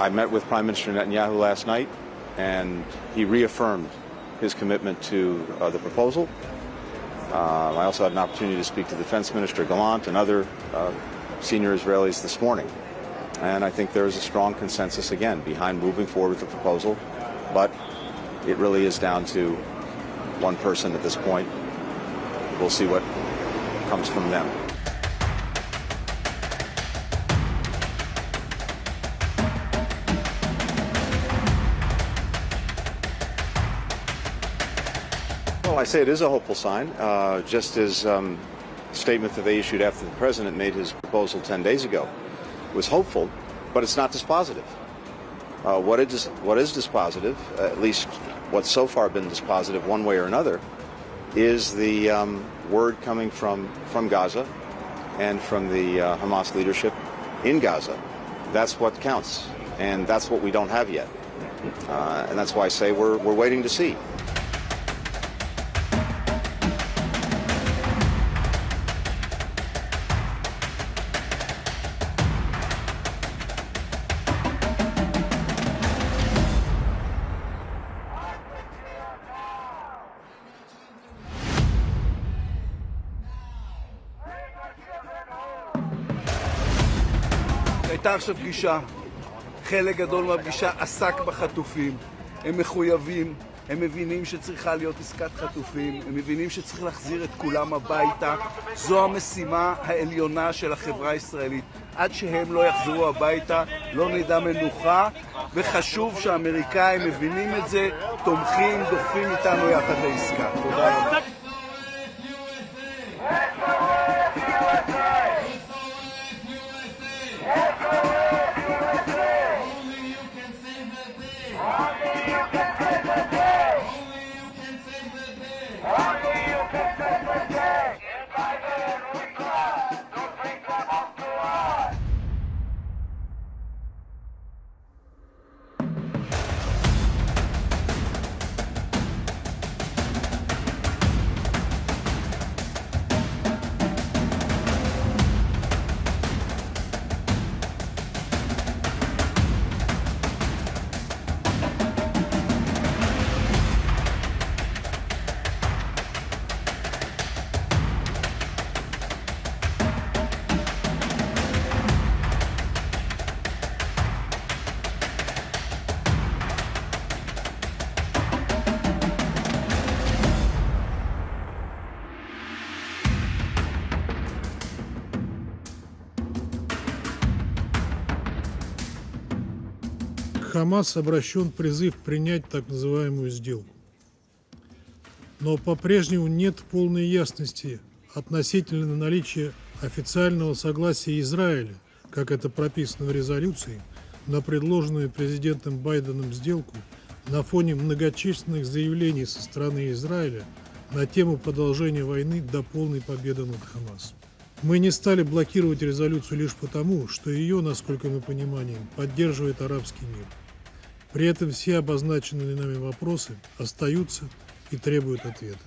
I met with Prime Minister Netanyahu last night, and he reaffirmed his commitment to the proposal. I also had an opportunity to speak to Defense Minister Gallant and other senior Israelis this morning. And I think there is a strong consensus, again, behind moving forward with the proposal. But it really is down to one person at this point. We'll see what comes from them. Well, I say it is a hopeful sign, just as the statement that they issued after the president made his proposal 10 days ago was hopeful, but it's not dispositive. What is dispositive, at least what's so far been dispositive one way or another, is the word coming from Gaza and from the Hamas leadership in Gaza. That's what counts, and that's what we don't have yet. And that's why I say we're waiting to see. הייתה עכשיו פגישה, חלק גדול מהפגישה עסק בחטופים, הם מחויבים, הם מבינים שצריכה להיות עסקת חטופים, הם מבינים שצריך להחזיר את כולם הביתה, זו המשימה העליונה של החברה הישראלית. עד שהם לא יחזרו הביתה, לא נדע מנוחה, וחשוב שהאמריקאים מבינים את זה, תומכים, דוחפים איתנו יחד לעסקה. תודה רבה. К Хамас обращен призыв принять так называемую сделку. Но по-прежнему нет полной ясности относительно наличия официального согласия Израиля, как это прописано в резолюции, на предложенную президентом Байденом сделку на фоне многочисленных заявлений со стороны Израиля на тему продолжения войны до полной победы над Хамас. Мы не стали блокировать резолюцию лишь потому, что ее, насколько мы понимаем, поддерживает арабский мир. При этом все обозначенные нами вопросы остаются и требуют ответа.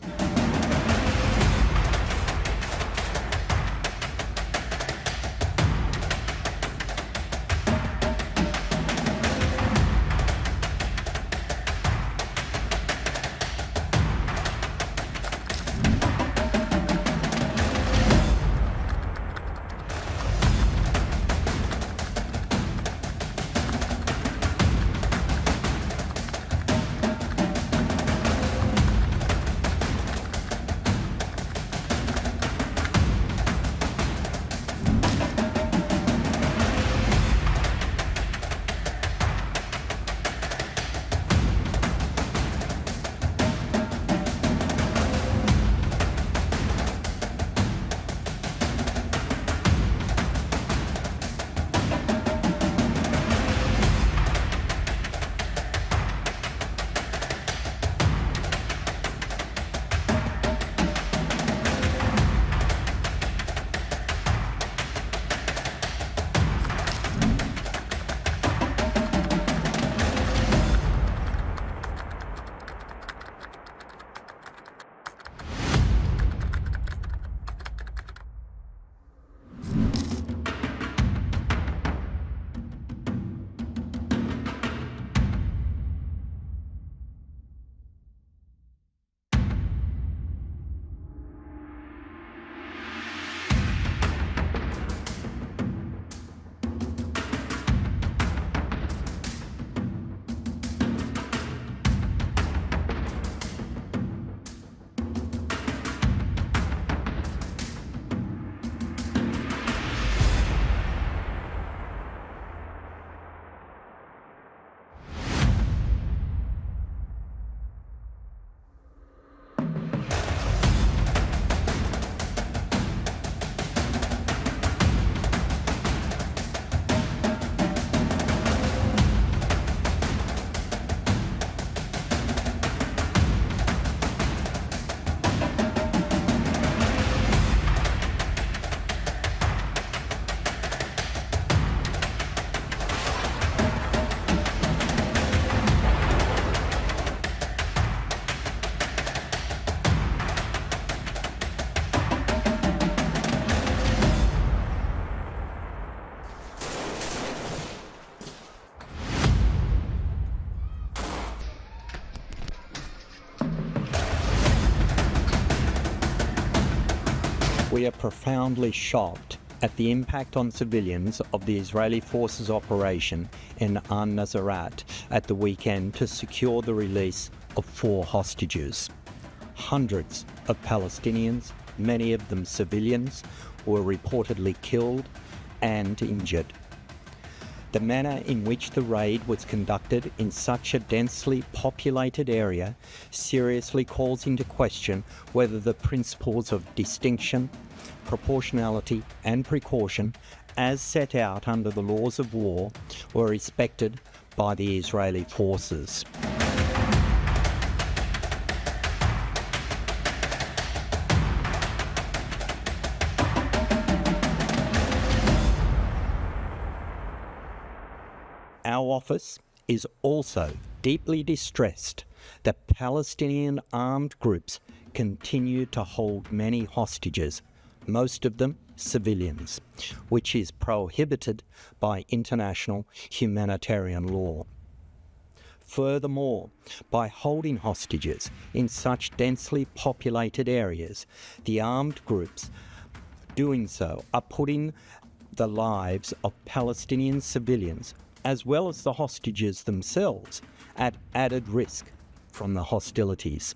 We are profoundly shocked at the impact on civilians of the Israeli forces' operation in Al-Nusayrat at the weekend to secure the release of 4 hostages. Hundreds of Palestinians, many of them civilians, were reportedly killed and injured. The manner in which the raid was conducted in such a densely populated area seriously calls into question whether the principles of distinction, proportionality and precaution, as set out under the laws of war, were respected by the Israeli forces. Our office is also deeply distressed that Palestinian armed groups continue to hold many hostages, most of them civilians, which is prohibited by international humanitarian law. Furthermore, by holding hostages in such densely populated areas, the armed groups doing so are putting the lives of Palestinian civilians as well as the hostages themselves at added risk from the hostilities.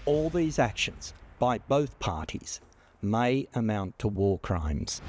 All these actions by both parties may amount to war crimes.